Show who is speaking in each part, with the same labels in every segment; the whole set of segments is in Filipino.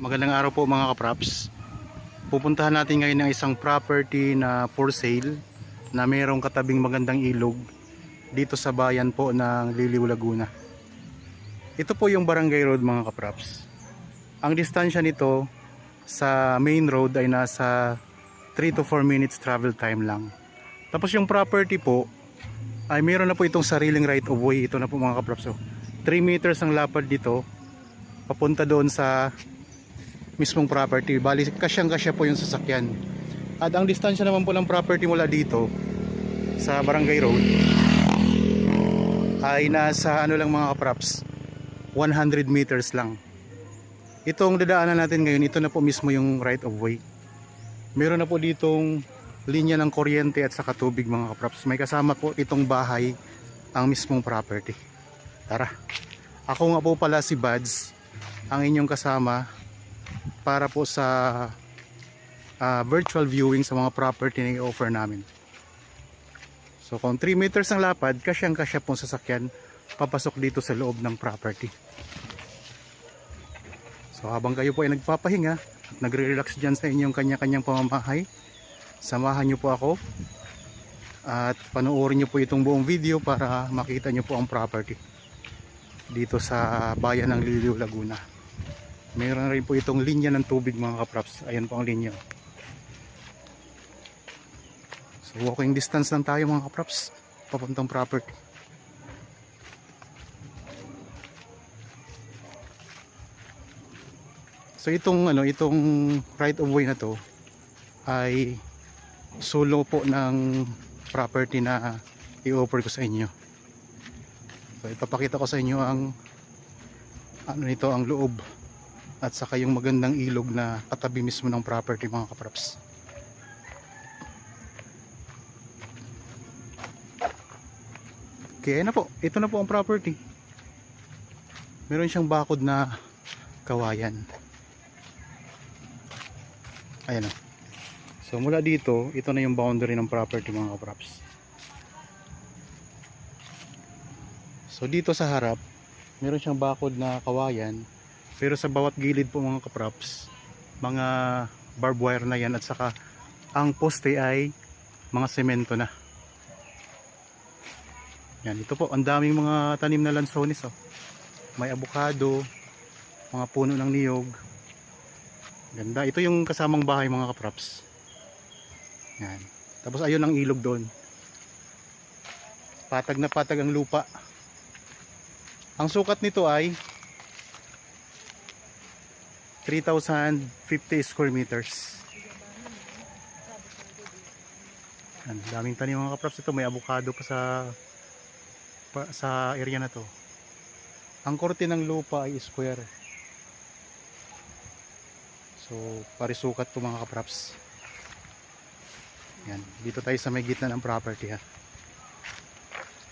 Speaker 1: Magandang araw po mga kapraps. Pupuntahan natin ngayon ng isang property na for sale na mayroong katabing magandang ilog dito sa bayan po ng Liliw, Laguna. Ito po yung Barangay Road mga kapraps. Ang distansya nito sa main road ay nasa 3 to 4 minutes travel time lang. Tapos yung property po ay mayroon na po itong sariling right of way. Ito na po mga kapraps. So, 3 meters ang lapad dito papunta doon sa mismong property. Bali kasyang-kasya po yung sasakyan. At ang distansya naman po ng property mula dito sa Barangay Road ay nasa ano lang mga kapraps, 100 meters lang. Itong dadaanan natin ngayon, ito na po mismo yung right of way. Meron na po ditong linya ng kuryente at saka tubig mga kapraps. May kasama po itong bahay ang mismong property. Tara, ako nga po pala si Bads, ang inyong kasama para po sa virtual viewing sa mga property na i-offer namin. So kung 3 meters ang lapad, kasyang-kasya pong sasakyan papasok dito sa loob ng property. So habang kayo po ay nagpapahinga at nagre-relax dyan sa inyong kanya-kanyang pamamahay, samahan nyo po ako at panoorin nyo po itong buong video para makita nyo po ang property dito sa bayan ng Liliw, Laguna. Mayroon rin po itong linya ng tubig mga kapraps. Ayan po ang linya. So walking distance lang tayo mga kapraps papuntang property. So itong right of way na to ay solo po ng property na i-offer ko sa inyo. So ipapakita ko sa inyo ang ang loob at saka yung magandang ilog na katabi mismo ng property mga kapraps. Okay na po, ito na po ang property. Meron siyang bakod na kawayan. Ayan o. So mula dito, ito na yung boundary ng property mga kapraps. So dito sa harap, meron siyang bakod na kawayan. Pero sa bawat gilid po mga kapraps, mga barbed wire na yan at saka ang poste ay mga semento na. Yan, ito po, ang daming mga tanim na lansones oh. May avocado, mga puno ng niyog. Ganda, ito yung kasamang bahay mga kapraps. Yan. Tapos ayun ang ilog doon. Patag na patag ang lupa. Ang sukat nito ay 3,050 square meters. Yan, daming tanim mga kapraps. Ito may avocado pa sa area na to. Ang korte ng lupa ay square. So parisukat to mga kapraps. Yan, dito tayo sa may gitna ng property ha.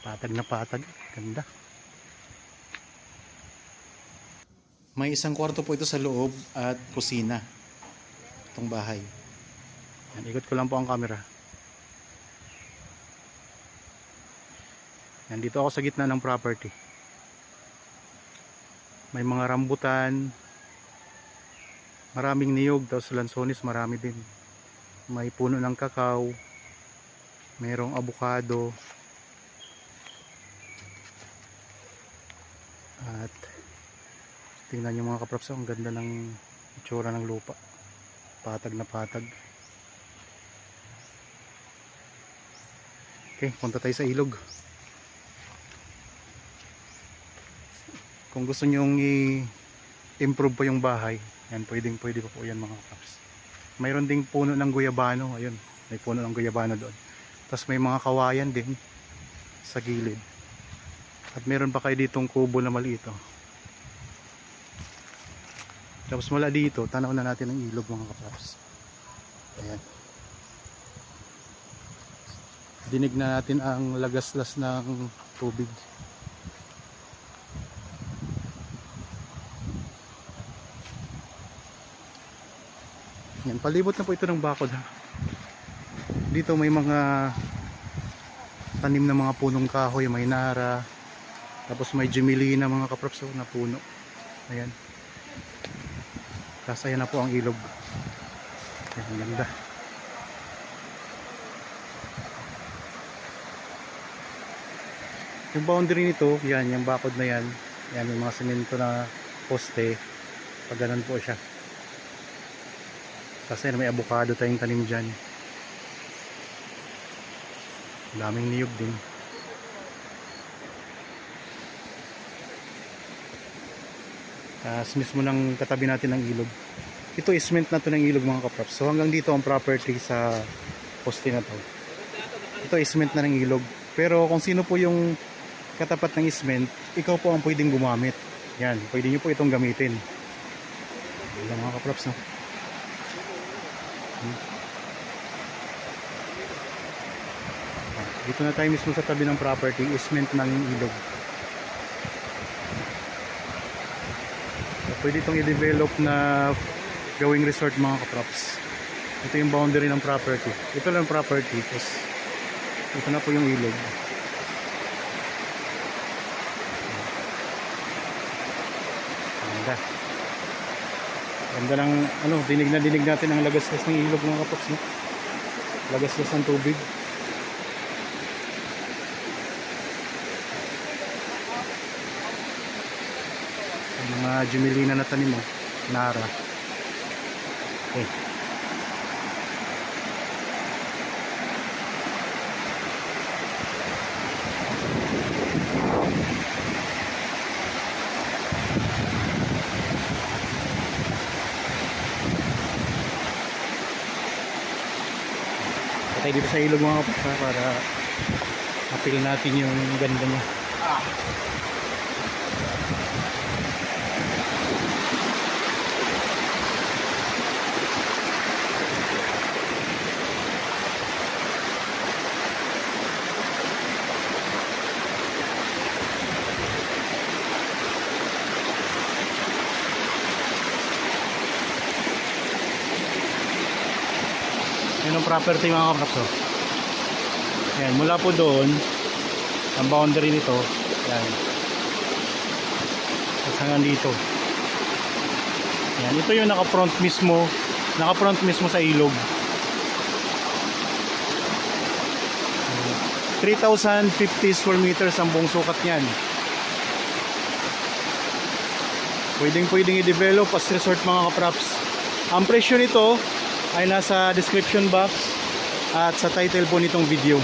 Speaker 1: Patag na patag, ganda. May isang kwarto po ito sa loob at kusina. Itong bahay. Yan, ikot ko lang po ang camera. Yan, dito ako sa gitna ng property. May mga rambutan. Maraming niyog. Tapos lansones marami din. May puno ng kakao. Mayroong avocado. At tingnan nyo mga kapraps, ang ganda ng itsura ng lupa. Patag na patag. Okay, punta tayo sa ilog. Kung gusto nyong i-improve pa yung bahay, yan, pwede pa po yan mga kapraps. Mayroon ding puno ng guyabano. Ayun, may puno ng guyabano doon. Tapos may mga kawayan din sa gilid. At meron pa kayo ditong kubo na maliit oh. Tapos mula dito, tanaw na natin ang ilog mga kapraps. Ayan. Dinig na natin ang lagaslas ng tubig. Yan, palibot na po ito ng bakod ha. Dito may mga tanim na mga punong kahoy, may nara. Tapos may Gemilina mga kapraps na puno. Ayan. Tapos ayan na po ang ilog. Ayan, ang ganda. Yung boundary nito, yan, yung bakod na yan. Yan, yung mga semento na poste. Pag ganun po siya. Kasi may avocado tayong tanim dyan. Daming niyog din. Mismo ng katabi natin ng ilog. Ito isment na to ng ilog mga kaprops. So hanggang dito ang property sa poste na to. Ito isment na ng ilog. Pero kung sino po yung katapat ng isment, ikaw po ang pwedeng gumamit. Yan, pwede nyo po itong gamitin. Yan mga kaprops, no? Dito na tayo mismo sa tabi ng property, isment ng ilog. So, pwede itong i-develop na gawing resort mga kaprops. Ito yung boundary ng property. Ito lang property. Tapos, ito na po yung ilog. Ganda. Ganda ng ano, dinig na dinig natin ang lagaslas ng ilog mga kapops, no? Lagaslas ng tubig. Ang mga jumelina na tanim mo, nara. Okay. Patay dito sa ilog mga kapatid para mapil natin yung ganda niya. Yun ang property mga kapatid. Ayan, mula po doon ang boundary nito. Ayan. Tapos hanggang dito. Ayan, ito yung naka-front mismo sa ilog. 3,050 square meters ang buong sukat niyan. Pwedeng i-develop as resort mga kaprops. Ang presyo nito ay nasa description box at sa title po nitong video.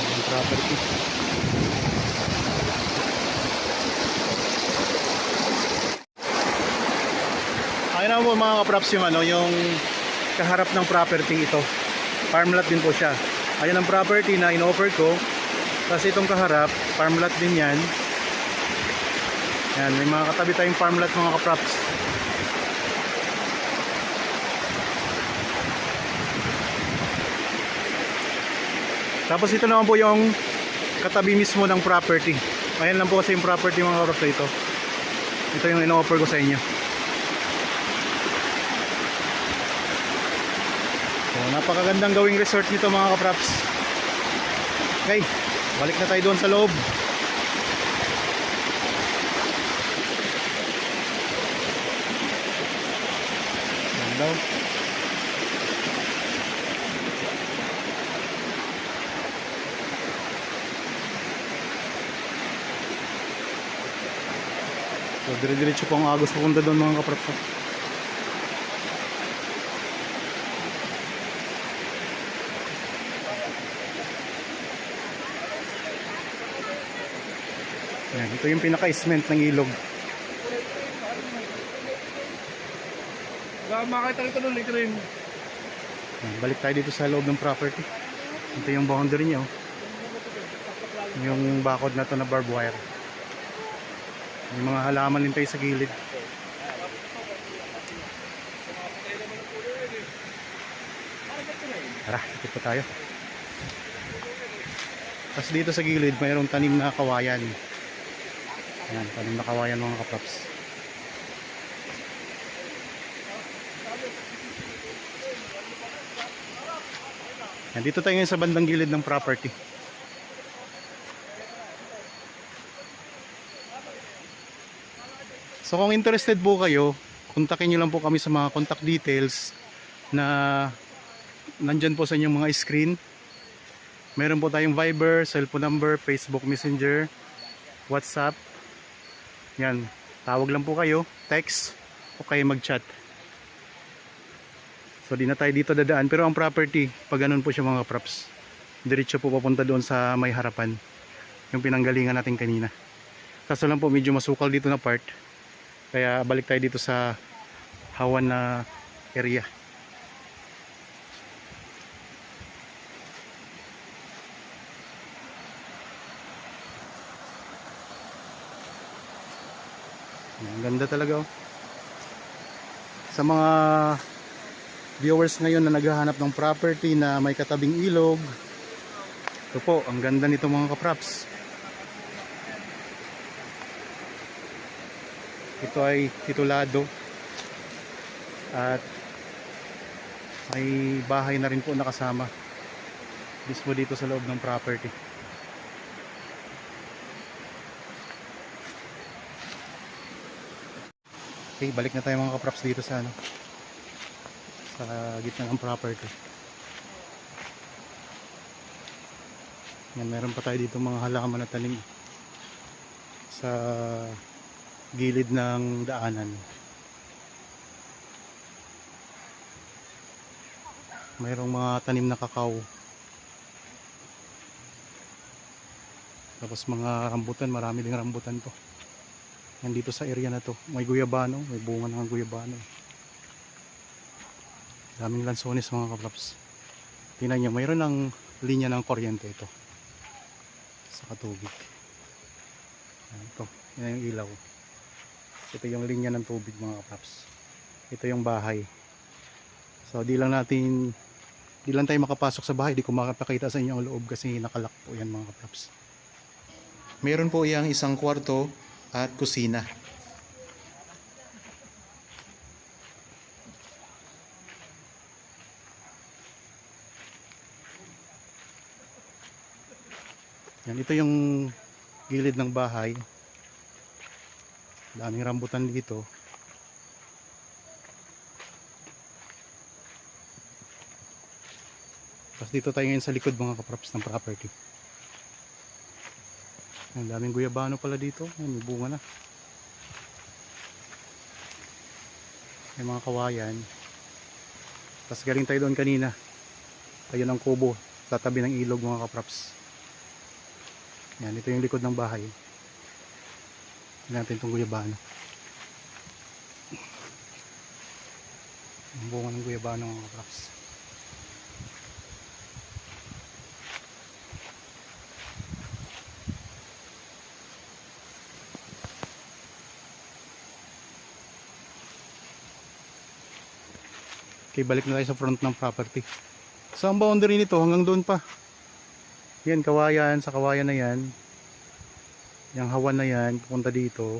Speaker 1: Ang property. Ayun na po mga kaprops yung ano, yung kaharap ng property ito. Farmlot din po siya. Ayun ang property na in-offer ko. Kasi itong kaharap, farmlot din yan. Yan, may mga katabi tayong farmlot mga kaprops. Tapos ito naman po yung katabi mismo ng property. Ayan lang po kasi yung property mga kaprops ito. Ito yung in-offer ko sa inyo. So, napakagandang gawing resort nito mga kaprops. Okay, balik na tayo doon sa loob. Daw. So, dire-diretso po ang agos papunta doon mga kaprops. Yan, ito yung pinaka-isment ng ilog.
Speaker 2: Makita ito nun, ito rin.
Speaker 1: Balik tayo dito sa loob ng property. Ito yung boundary niya. Yung bakod na to na barbed wire. May mga halaman din tayo sa gilid. Tara, ikot pa tayo. Tapos dito sa gilid mayroong tanim na kawayan. Ayan, tanim na kawayan mga kaprops. Dito tayo ngayon sa bandang gilid ng property. So kung interested po kayo, kontakin nyo lang po kami sa mga contact details na nandyan po sa inyong mga screen. Meron po tayong Viber, cellphone number, Facebook Messenger, WhatsApp. Yan, tawag lang po kayo, text, o kayo mag-chat. So di na tayo dito dadaan, pero ang property, pag ganun po siya mga props, diretso po papunta doon sa may harapan, yung pinanggalingan natin kanina. Kaso lang po medyo masukal dito na part, kaya balik tayo dito sa Hawan na area. Ang ganda talaga oh. Sa mga viewers ngayon na naghahanap ng property na may katabing ilog, ito po, ang ganda nito mga kaprops. Ito ay titulado at may bahay na rin po nakasama mismo dito sa loob ng property. Okay, balik na tayo mga kaprops dito sa sa gitna ng property. Yan, meron pa tayo dito mga halaman na tanim sa gilid ng daanan. Mayroong mga tanim na kakao. Tapos mga rambutan, marami ding rambutan to. Yan dito sa area na to. May guyabano, may bunga ng guyabano. Daming lansones mga kaprops. Tingnan nyo, mayroon ng linya ng kuryente ito sa katubig. Ito, yan yung ilaw. Ito yung linya ng tubig mga kaprops. Ito yung bahay. So di lang tayo makapasok sa bahay. Di ko makapakita sa inyo ang loob kasi nakalak po yan mga kaprops. Meron po yung isang kwarto at kusina. Yan, ito yung gilid ng bahay. Daming rambutan dito. Tapos dito tayo ngayon sa likod mga kaprops ng property. Ang daming guyabano pala dito. May bunga na. May mga kawayan. Tapos galing tayo doon kanina. Ayun ang kubo sa tabi ng ilog mga kaprops. Yan, ito yung likod ng bahay. Tignan natin itong guyabano. Ang bunga ng guyabano mga kaprops. Okay, balik na tayo sa front ng property. So ang boundary nito hanggang doon pa. Yan, kawayan, sa kawayan na yan. Yung hawan na yan, pupunta dito.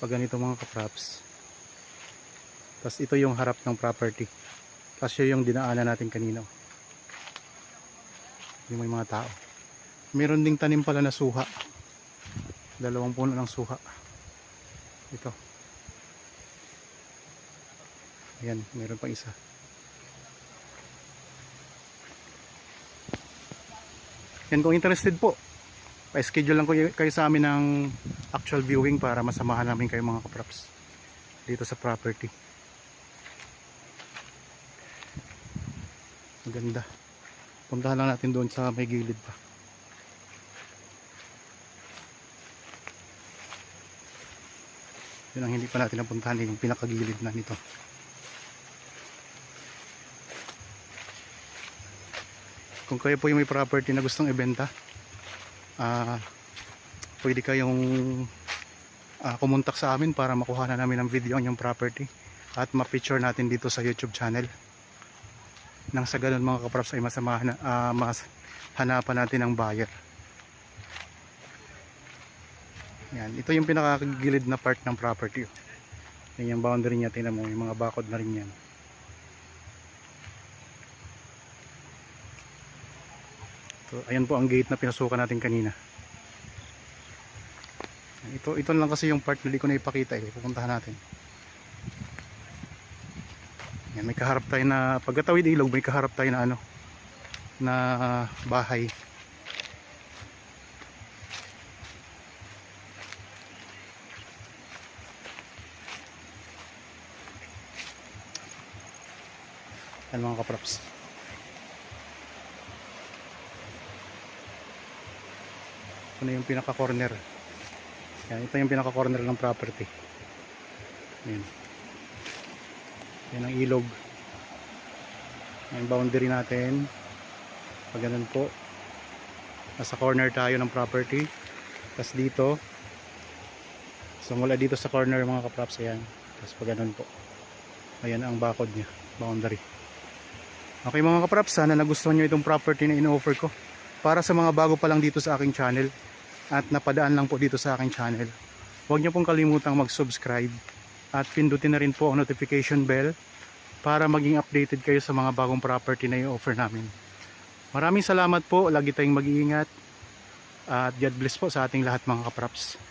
Speaker 1: Pag ganito mga kaprops. Tapos ito yung harap ng property. Tapos yung dinaanan natin kanina. Yung may mga tao. Meron ding tanim pala na suha. 2 puno ng suha. Ito. Ayan, meron pa isa. Yan, kung interested po, pa-schedule lang kayo sa amin ng actual viewing para masamahan namin kayo mga kaprops dito sa property. Maganda. Puntahan lang natin doon sa may gilid pa. Yun ang hindi pa natin napuntahan, yung pinakagilid na nito. Kung kayo po yung may property na gustong ibenta, pwede kayong kumontak sa amin para makuha na namin ang video ang yung property at ma-feature natin dito sa YouTube channel. Nang sa ganun mga kaprops ay mas hanapan natin ang buyer. Yan, ito yung pinakagilid na part ng property. Yan yung boundary niya, tingnan mo, yung mga bakod na rin yan. So, ayan po ang gate na pinasukan natin kanina. Ito lang kasi yung part na di ko na ipakita eh. Pupuntahan natin. Yan, may kaharap tayo na pagkatawid ilog, may kaharap tayo na ano na bahay. Yan mga kaprops. Ito na yung pinaka corner. Yan, ito yung pinaka corner ng property. Yan. Yan ang ilog. Yung boundary natin. Pag ganun po. Nasa corner tayo ng property. Tapos dito. So mula dito sa corner mga kaprops. Ayan. Tapos pag ganun po. Ayan ang bakod niya. Boundary. Okay mga kaprops. Sana nagustuhan nyo itong property na in-offer ko. Para sa mga bago pa lang dito sa aking channel. At napadaan lang po dito sa aking channel. Huwag nyo pong kalimutang mag-subscribe. At pindutin na rin po ang notification bell para maging updated kayo sa mga bagong property na i-offer namin. Maraming salamat po, lagi tayong mag-iingat at God bless po sa ating lahat mga kaprops.